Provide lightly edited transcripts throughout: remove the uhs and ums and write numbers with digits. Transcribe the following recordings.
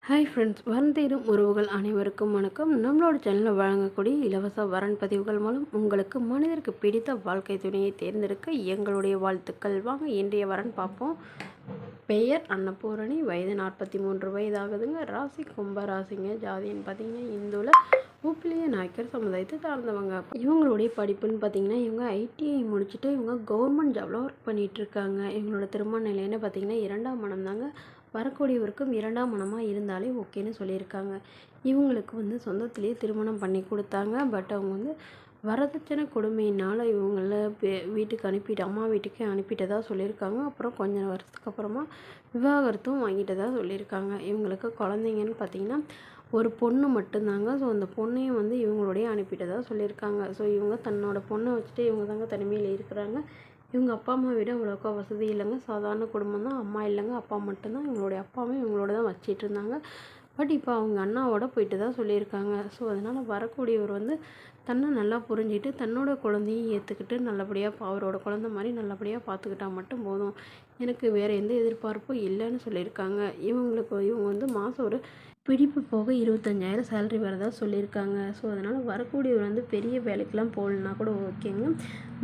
Hi friends, வரன் தேடும் உறவுகள் அனைவருக்கும் வணக்கம். நம்மளோட சேனலில் வழங்கக்கூடிய இலவச வரன் பதிவுகள் மூலம் உங்களுக்கு மனிதருக்கு பிடித்த வாழ்க்கை துணையை தேர்ந்தெடுக்க எங்களுடைய வாழ்த்துக்கள். வாங்க இன்றைய வரன் பார்ப்போம். பெயர் அன்னபூரணி, வயது 43 வயது ஆகுதுங்க. ராசி கும்ப ராசிங்க. ஜாதின்னு பார்த்தீங்கன்னா இந்துல உப்பிலிய நாயக்கர் சமுதாயத்தை சார்ந்தவங்க. இவங்களுடைய படிப்புன்னு பார்த்தீங்கன்னா இவங்க ஐடிஐ முடிச்சுட்டு இவங்க கவர்மெண்ட் ஜாபில் ஒர்க் பண்ணிகிட்ருக்காங்க. இவங்களோட திருமண நிலைன்னு பார்த்தீங்கன்னா 2ஆம் மனம் தாங்க. வரக்கூடியவருக்கும் 2ஆம் மனமாக இருந்தாலே ஓகேன்னு சொல்லியிருக்காங்க. இவங்களுக்கு சொந்தத்திலேயே திருமணம் பண்ணி கொடுத்தாங்க. பட் அவங்க வரதட்சணை கொடுமையினால் இவங்கள வீட்டுக்கு அனுப்பிட்டு அம்மா வீட்டுக்கு அனுப்பிட்டதாக சொல்லியிருக்காங்க. அப்புறம் கொஞ்சம் வருஷத்துக்கு அப்புறமா விவாகரத்தும் வாங்கிட்டதாக சொல்லியிருக்காங்க. இவங்களுக்கு குழந்தைங்கன்னு பார்த்திங்கன்னா ஒரு பொண்ணு மட்டும்தாங்க. ஸோ அந்த பொண்ணையும் இவங்களுடைய அனுப்பிட்டதாக சொல்லியிருக்காங்க. ஸோ இவங்க தன்னோட பொண்ணை வச்சுட்டு இவங்க தாங்க தனிமையில் இருக்கிறாங்க. இவங்க அப்பா அம்மா விட அவ்வளோக்கா வசதி இல்லைங்க. சாதாரண குடும்பம் தான். அம்மா இல்லைங்க, அப்பா மட்டும்தான். இவங்களுடைய அப்பாவும் இவங்களோட தான் வச்சிட்டு இருந்தாங்க. பட் இப்போ அவங்க அண்ணாவோட போயிட்டு தான் சொல்லியிருக்காங்க. ஸோ அதனால் வரக்கூடியவர் தன்னை நல்லா புரிஞ்சுக்கிட்டு தன்னோட குழந்தையும் ஏற்றுக்கிட்டு நல்லபடியாக அவரோட குழந்த மாதிரி நல்லபடியாக பார்த்துக்கிட்டா மட்டும் போதும், எனக்கு வேறு எந்த எதிர்பார்ப்பும் இல்லைன்னு சொல்லியிருக்காங்க. இவங்க மாதம் ஒரு பிடிப்பு போக 25,000 சேலரி வரதா சொல்லியிருக்காங்க. ஸோ அதனால் வரக்கூடியவர் பெரிய வேலைக்கெலாம் போகலன்னா கூட ஓகேங்க.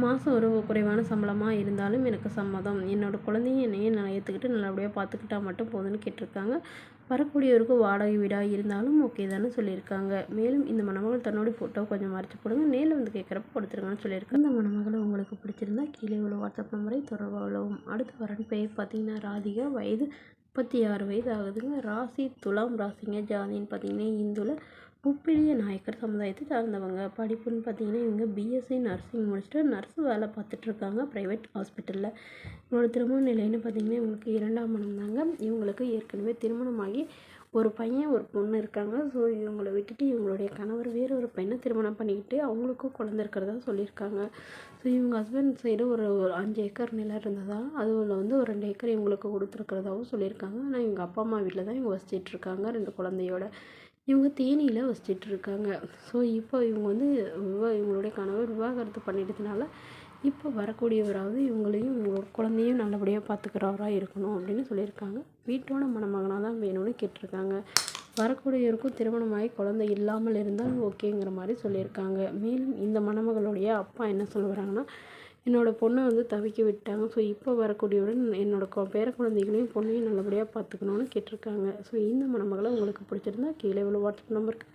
மாதம் ஒரு குறைவான சம்பளமாக இருந்தாலும் எனக்கு சம்மதம். என்னோடய குழந்தையும் என்னையும் நான் ஏற்றுக்கிட்டு நல்லபடியாக பார்த்துக்கிட்டா மட்டும் போதும்னு கேட்டிருக்காங்க. வரக்கூடியவருக்கு வாடகை வீடாக இருந்தாலும் ஓகே தானே சொல்லியிருக்காங்க. மேலும் இந்த மணமகள் தன்னோட ஃபோட்டோ கொஞ்சம் மறைச்சி போடுங்க, நேரில் கேட்குறப்ப கொடுத்துருங்கன்னு சொல்லியிருக்காங்க. இந்த மணமகளை உங்களுக்கு பிடிச்சிருந்தா கீழே உள்ள வாட்ஸ்அப் நம்பரை தொடர்பு கொள்ளவும். அடுத்து வரன் பெயர் பார்த்தீங்கன்னா ராதிகா, வயது 36 வயது ஆகுதுங்க. ராசி துலாம் ராசிங்க. ஜாதின்னு பார்த்தீங்கன்னா இந்துல உப்பிலிய நாயக்கர் சமுதாயத்தை சார்ந்தவங்க. படிப்புன்னு பார்த்தீங்கன்னா இவங்க பிஎஸ்சி நர்சிங் முடிச்சுட்டு நர்ஸ் வேலை பார்த்துட்ருக்காங்க ப்ரைவேட் ஹாஸ்பிட்டலில். இவங்களோட திருமண நிலைன்னு பார்த்தீங்கன்னா இவங்களுக்கு 2ஆம் மனம் தாங்க. இவங்களுக்கு ஏற்கனவே திருமணமாகி ஒரு பையன் ஒரு பொண்ணு இருக்காங்க. ஸோ இவங்களை விட்டுட்டு இவங்களுடைய கணவர் வேறு ஒரு பையனை திருமணம் பண்ணிக்கிட்டு அவங்களுக்கும் குழந்தை இருக்கிறதா சொல்லியிருக்காங்க. ஸோ இவங்க ஹஸ்பண்ட் சைடு ஒரு 5 ஏக்கர் நிலம் இருந்ததா, அதில் ஒரு 2 ஏக்கர் இவங்களுக்கு கொடுத்துருக்கிறதாவும் சொல்லியிருக்காங்க. ஆனால் இவங்க அப்பா அம்மா வீட்டில் தான் இவங்க வசிச்சிட்ருக்காங்க 2 குழந்தையோட. இவங்க தேனியில் வசிச்சிட்ருக்காங்க. ஸோ இப்போ இவங்க இவங்களுடைய கணவர் விவாகரத்து பண்ணிட்டதுனால இப்போ வரக்கூடியவராவது இவங்களையும் இவங்களோட குழந்தையும் நல்லபடியாக பார்த்துக்கிறவரா இருக்கணும் அப்படின்னு சொல்லியிருக்காங்க. வீட்டோட மணமகனாக தான் வேணும்னு கேட்டிருக்காங்க. வரக்கூடியவருக்கும் திருமணமாகி குழந்தை இல்லாமல் இருந்தால் ஓகேங்கிற மாதிரி சொல்லியிருக்காங்க. மேலும் இந்த மணமகளுடைய அப்பா என்ன சொல்லுறாங்கன்னா, என்னோடய பொண்ணை தவிக்க விட்டாங்க. ஸோ இப்போ வரக்கூடியவுடன் என்னோடய பேர குழந்தைகளையும் பொண்ணையும் நல்லபடியாக பார்த்துக்கணுன்னு கேட்டிருக்காங்க. ஸோ இந்த மணமகளை உங்களுக்கு பிடிச்சிருந்தா கீழே உள்ள வாட்ஸ்அப் நம்பருக்கு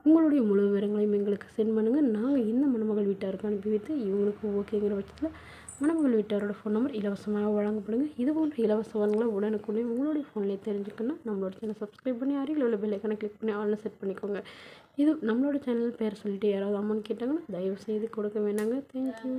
உங்களுடைய முழு விவரங்களையும் எங்களுக்கு சென்ட் பண்ணுங்கள். நாங்கள் இந்த மணமகள் வீட்டாருக்கு அனுப்பி வைத்து இவங்களுக்கு ஓகேங்கிற பட்சத்தில் மணமகள் வீட்டாரோட ஃபோன் நம்பர் இலவசமாக வழங்கப்படுங்க. இது போன்ற இலவச வரங்களை உடனுக்குள்ளே உங்களுடைய ஃபோன்லேயே தெரிஞ்சுக்கணும். நம்மளோட சேனல் சப்ஸ்கிரைப் பண்ணி அருகில் உள்ள பெல் ஐக்கானை கிளிக் பண்ணி ஆல்ல செட் பண்ணிக்கோங்க. இது நம்மளோட சேனல் பேர் சொல்லிட்டு யாராவது அமௌண்ட் கேட்டாங்கன்னா தயவு செய்து கொடுக்க வேணாங்க. தேங்க்யூ.